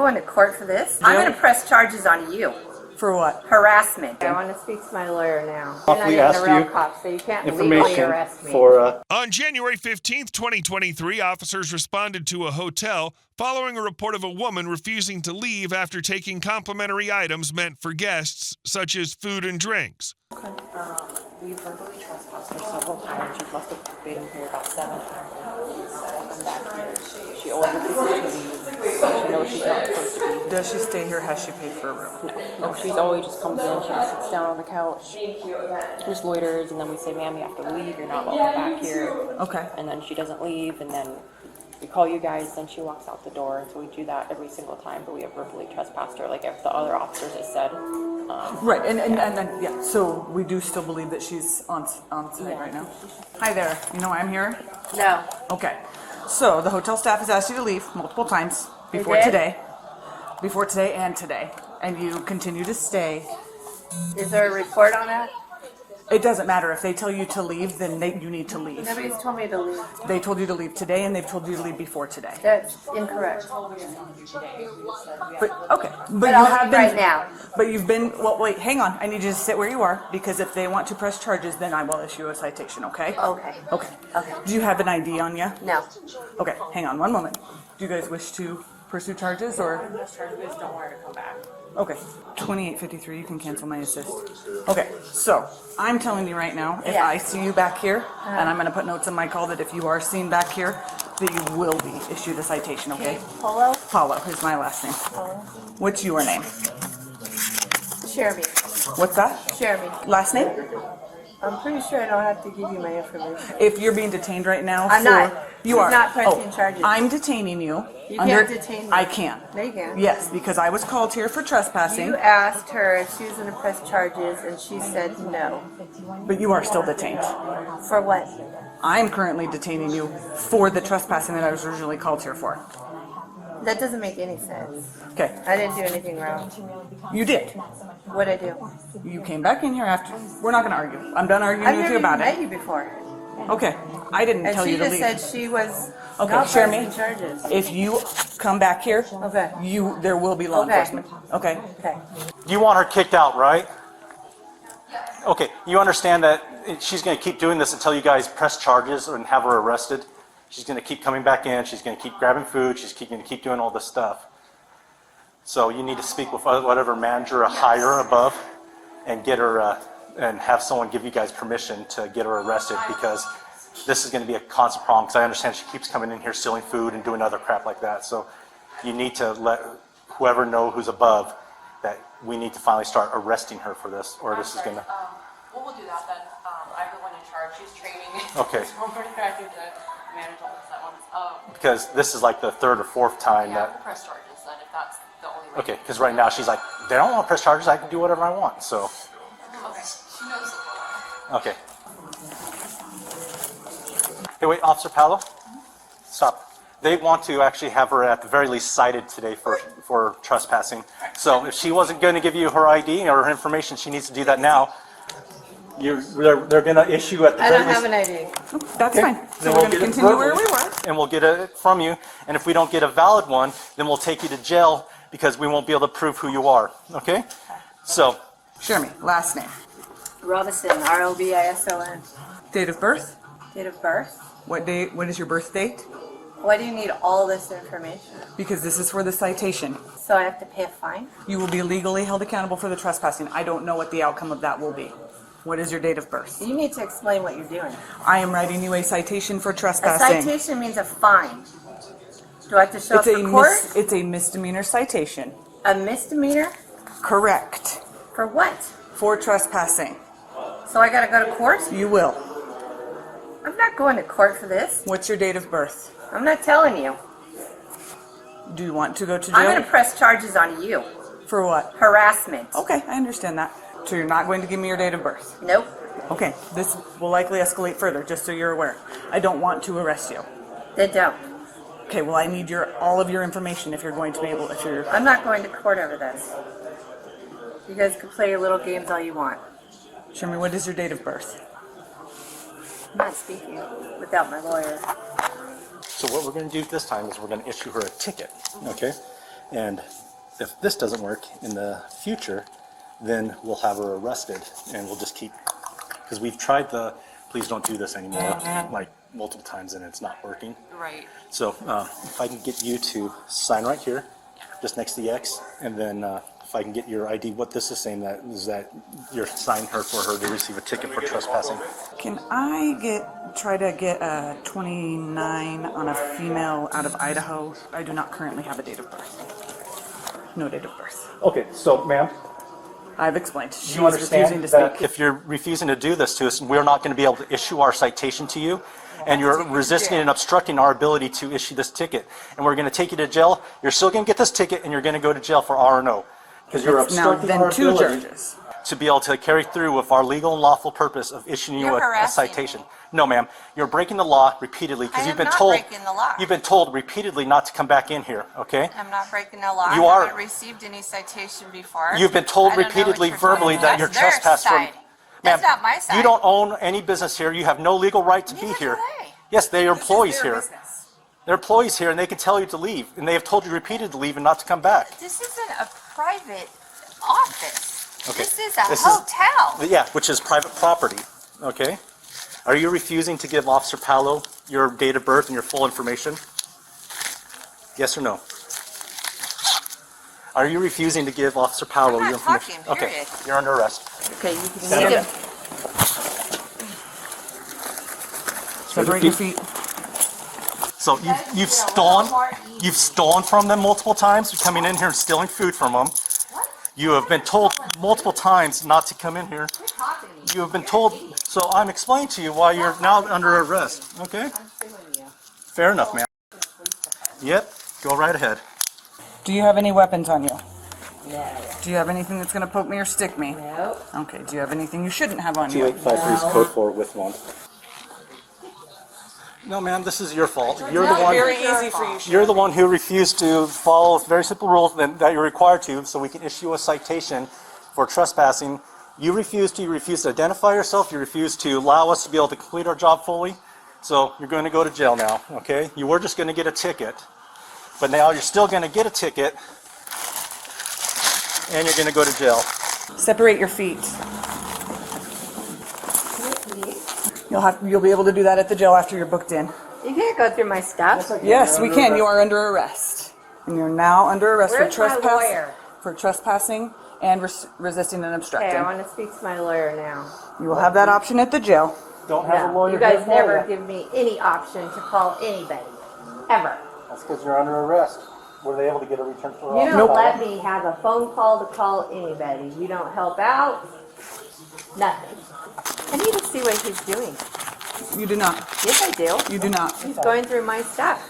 going to court for this. I'm going to press charges on you. For what? Harassment. I want to speak to my lawyer now. Lawfully You're not asked even a real you cop, so you can't legally information arrest me. for On January 15th, 2023, officers responded to a hotel following a report of a woman refusing to leave after taking complimentary items meant for guests, such as food and drinks. We verbally trespassed her several times. She's left the bedroom here about 7 times. I'm back here. She always refuses to leave. She knows she's not supposed to be. Does she stay here? Has she paid for a room? No, she's always just comes in. She just sits down on the couch, just loiters, and then we say, "Ma'am, you have to leave. You're not welcome back here." Okay. And then she doesn't leave, and then we call you guys. Then she walks out the door. So we do that every single time. But we have verbally trespassed her, like if the other officers have said. Right, and then, yeah, so we do still believe that she's on site right now? Hi there, you know why I'm here? No. Okay, so the hotel staff has asked you to leave multiple times before did? today. Before today and today, and you continue to stay. Is there a report on that? It doesn't matter, if they tell you to leave, then you need to leave. Nobody's told me to leave. They told you to leave today, and they've told you to leave before today. That's incorrect. But, okay, but you I'll have leave been, right now. But you've been, well, wait, hang on, I need you to sit where you are, because if they want to press charges, then I will issue a citation, okay? Okay. Okay. Okay. Do you have an ID on you? No. Okay, hang on one moment. Do you guys wish to pursue charges, or? Charges don't want her to come back. Okay, 2853, you can cancel my assist. Okay, so I'm telling you right now, if Yeah. I see you back here, and I'm gonna put notes in my call that if you are seen back here, that you will be issued a citation, okay? Polo? Paulo is my last name. What's your name? Jeremy. What's that? Jeremy. Last name? I'm pretty sure I don't have to give you my information. If you're being detained right now, I'm not. You He's are. not pressing charges. I'm detaining you. You can't detain me. I can. No, you can't. Yes, because I was called here for trespassing. You asked her if she was going to press charges, and she said no. But you are still detained. For what? I'm currently detaining you for the trespassing that I was originally called here for. That doesn't make any sense. Okay, I didn't do anything wrong. you did. What'd I do? You came back in here after. We're not going to argue. I'm done arguing I've with never you even about met it. you before. Okay, I didn't And tell she you to just leave. said she was Okay, not Jeremy. pressing charges. If you come back here, Okay. there will be law Okay. enforcement. Okay. Okay. You want her kicked out, right? Okay, you understand that she's going to keep doing this until you guys press charges and have her arrested? She's going to keep coming back in, she's going to keep grabbing food, she's going to keep doing all this stuff. So you need to speak with whatever manager or higher above and get her, and have someone give you guys permission to get her arrested, because this is going to be a constant problem, because I understand she keeps coming in here stealing food and doing other crap like that. So you need to let whoever know who's above that we need to finally start arresting her for this, or this is going to... Well, we'll do that then. I'm the one in charge. She's training. Okay. So we're going to have to manage all this at once. Because this is like the third or fourth time Yeah, we'll that... press charges then if that's the only way. Okay, because right now she's like, they don't want to press charges, I can do whatever I want, so... Okay. She knows the law. Okay. Hey, wait, Officer Paolo? Stop. They want to actually have her at the very least cited today for trespassing. So if she wasn't going to give you her ID or her information, she needs to do that now. They're going to issue at the I very don't have least... an ID. That's Okay. fine. So Then we're we'll going to get it continue where verbally, we were. and we'll get it from you. And if we don't get a valid one, then we'll take you to jail because we won't be able to prove who you are. Okay? So, Jeremy, last name. Robison, R-O-B-I-S-O-N. Date of birth? Date of birth? What is your birth date? Why do you need all this information? Because this is for the citation. So I have to pay a fine? You will be legally held accountable for the trespassing. I don't know what the outcome of that will be. What is your date of birth? You need to explain what you're doing. I am writing you a citation for A trespassing. citation means a fine. Do I have to show up for court? It's a misdemeanor citation. A misdemeanor? Correct. For what? For trespassing. So I gotta go to court? You will. I'm not going to court for this. What's your date of birth? I'm not telling you. Do you want to go to jail? I'm gonna press charges on you. For what? Harassment. Okay, I understand that. So you're not going to give me your date of birth? Nope. Okay, this will likely escalate further, just so you're aware. I don't want to arrest you. Then don't. Okay, well I need all of your information if you're going to be able, if you're... I'm not going to court over this. You guys can play your little games all you want. Show me, what is your date of birth? I'm not speaking without my lawyer. so what we're going to do this time is we're going to issue her a ticket, okay? And if this doesn't work in the future, then we'll have her arrested, and we'll just keep, because we've tried the please don't do this anymore like multiple times and it's not working. Right. So if I can get you to sign right here, just next to the X, and then if I can get your ID, what this is saying that is that you're signing her for her to receive a ticket for trespassing. Can I try to get a 29 on a female out of Idaho? I do not currently have a date of birth. No date of birth. Okay, so ma'am, I've explained. She's you understand refusing to that speak. if you're refusing to do this to us, we're not going to be able to issue our citation to you, and you're resisting and obstructing our ability to issue this ticket, and we're going to take you to jail. You're still going to get this ticket, and you're going to go to jail for R&O, because you're It's now obstructing our then 2 ability charges. to be able to carry through with our legal and lawful purpose of issuing you You're a harassing citation. me. No, ma'am. You're breaking the law repeatedly because I you've am been not told breaking the law. you've been told repeatedly not to come back in here. Okay. I'm not breaking the law. You I are. haven't received any citation before. You've been told I don't know what repeatedly you're verbally talking that about. you're That's their trespassed from. side. That's not my side. You don't own any business here. You have no legal right to be Neither do here. they. Yes, they are employees This is their here. business. They're employees here, and they can tell you to leave, and they have told you repeatedly to leave and not to come back. This isn't a private office. Okay. This is a This is- hotel. Yeah, which is private property. Okay. Are you refusing to give Officer Paolo your date of birth and your full information? Yes or no? Are you refusing to give Officer Paolo I'm not your information? talking, Okay, period. you're under arrest. Okay, you can Stand need up. to Separate your feet. So you've stolen from them multiple times. You're coming in here and stealing food from them. You have been told multiple times not to come in here. You have been told. So I'm explaining to you why you're now under arrest. Okay. Fair enough, ma'am. Yep. Go right ahead. Do you have any weapons on you? No. Do you have anything that's going to poke me or stick me? No. Okay. Do you have anything you shouldn't have on you? 2853 is code for with one. No, ma'am, this is your fault. You're the one. Very easy for you. You're the one who refused to follow very simple rules that you're required to, so we can issue a citation for trespassing. You refused to identify yourself. You refused to allow us to be able to complete our job fully. So you're going to go to jail now. Okay? You were just going to get a ticket, but now you're still going to get a ticket, and you're going to go to jail. Separate your feet. You'll be able to do that at the jail after you're booked in. You can't go through my stuff. Yes, we can. You are under arrest, and you're now under arrest Where's for my trespass, lawyer? for trespassing and resisting and Okay, obstructing. I want to speak to my lawyer now. You will have that option at the jail. Don't have a No, lawyer. you guys here for never you. give me any option to call anybody. Ever. That's because you're under arrest. Were they able to get a return for You don't let me have a phone call to call anybody. You don't help out. Nothing. I need to see what he's doing. You do not. Yes, I do. You do not. He's going through my stuff.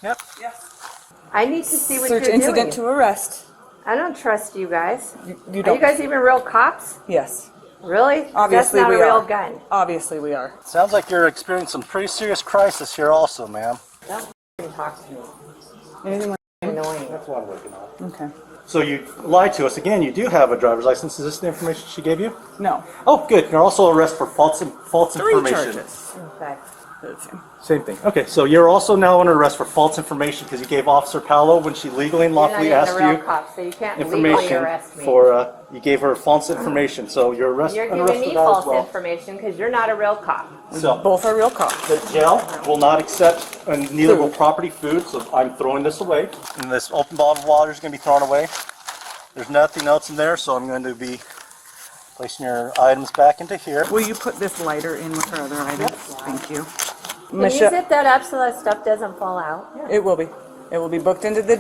Yep. I need to see what Search you're incident doing. to arrest. I don't trust you guys. You Are don't. you guys even real cops? Yes. Really? Obviously That's not we a real are. gun. Obviously we are. Sounds like you're experiencing some pretty serious crisis here also, ma'am. Don't f***ing talk to me. Anything like Annoying. That's what I'm working on. Okay. So you lied to us again. You do have a driver's license. Is this the information she gave you? No. Oh, good. You're also arrested for false 3 information. charges. Okay. Same thing. Okay, so you're also now under arrest for false information because you gave Officer Paolo, when she legally and You're not lawfully even asked a real you cop, so you can't legally information arrest me. for, you gave her false information. So you're You're under giving arrest me for that as false well. information because you're not a real cop. So Both are real cops. the jail will not accept, and neither will property food, so I'm throwing this away. And this open bottle of water is going to be thrown away. There's nothing else in there, so I'm going to be placing your items back into here. Will you put this lighter in with her other items? Thank you. Can you zip that up so that stuff doesn't fall out? It will be. It will be booked into the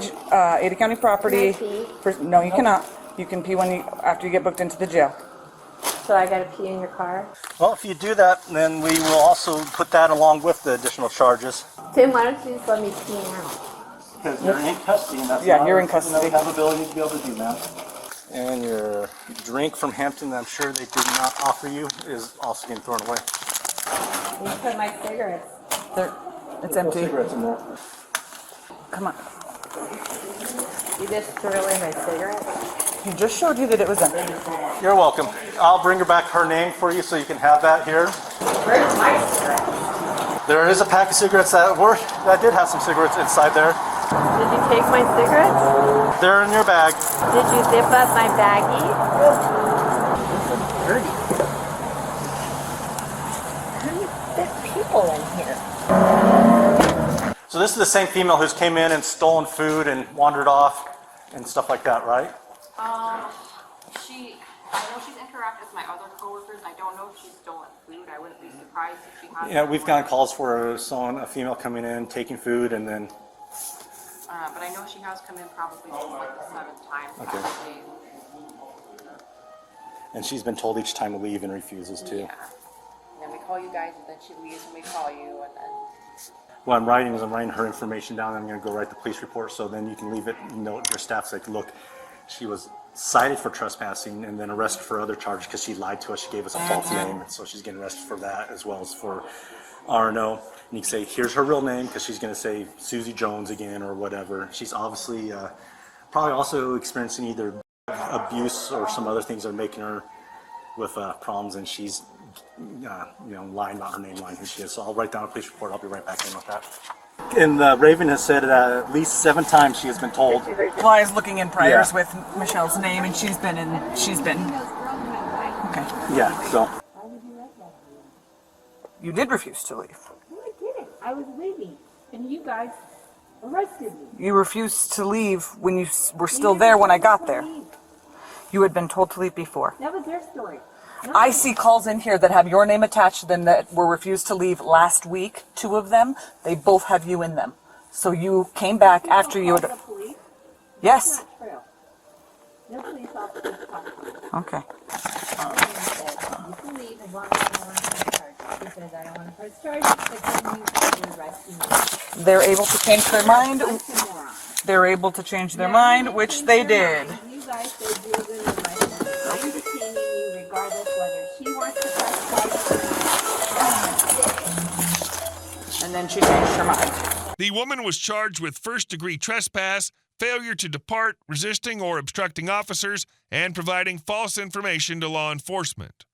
Ada County property. Can I pee? No, you cannot. You can pee after you get booked into the jail. So I gotta pee in your car? Well, if you do that, then we will also put that along with the additional charges. Tim, why don't you just let me pee now? Because you're in custody, and that's Yeah, not you're in something custody. that we have ability to be able to do now. And your drink from Hampton that I'm sure they did not offer you is also getting thrown away. You put my cigarettes. It's empty. Cigarettes in there. Come on. You just threw away my cigarettes? He just showed you that it was empty. You're welcome. I'll bring her back her name for you so you can have that here. Where's my cigarettes? There is a pack of cigarettes that did have some cigarettes inside there. Did you take my cigarettes? They're in your bag. Did you zip up my baggie? Dirty. How do you fit people in here? So this is the same female who's came in and stolen food and wandered off and stuff like that, right? I know she's interacted with my other coworkers. I don't know if she's stolen food. I wouldn't be surprised if she has. Yeah, we've gotten calls for a female coming in, taking food, and then. But I know she has come in probably like the 7th time. Okay. Probably. And she's been told each time to leave and refuses to. Yeah. And then we call you guys, and then she leaves, and we call you, and then. What I'm writing is I'm writing her information down. And I'm going to go write the police report, so then you can leave it. Note your staff's like, look, she was cited for trespassing and then arrested for other charges because she lied to us. She gave us a false name, and so she's getting arrested for that as well as for R&O. And you can say, here's her real name, because she's going to say Susie Jones again or whatever. She's obviously probably also experiencing either abuse or some other things that are making her with problems, and she's lying about her name, lying who she is. So I'll write down a police report. I'll be right back in with that. And Raven has said at least 7 times she has been told. Well, I was looking in priors Yeah. with Michelle's name, and she's been. Okay. Yeah, so. You did refuse to leave. No, I didn't. I was leaving, and you guys arrested me. You refused to leave when you were still there when I got there. You had been told to leave before. That was their story. I see calls in here that have your name attached to them that were refused to leave last week. 2 of them, they both have you in them. So you came back after you had. The police. Yes. Not true. No police officers talked to me. Okay. You can leave as long as I don't want to press charges, because I don't want to press charges, but then you guys are arresting me. They're able to change their mind. Bunch of morons. They're able to change their mind, which they did. You guys said you were going to arrest me. I'm detaining you regardless whether she wants to press charges. And then she changed her mind. The woman was charged with first-degree trespass, failure to depart, resisting or obstructing officers, and providing false information to law enforcement.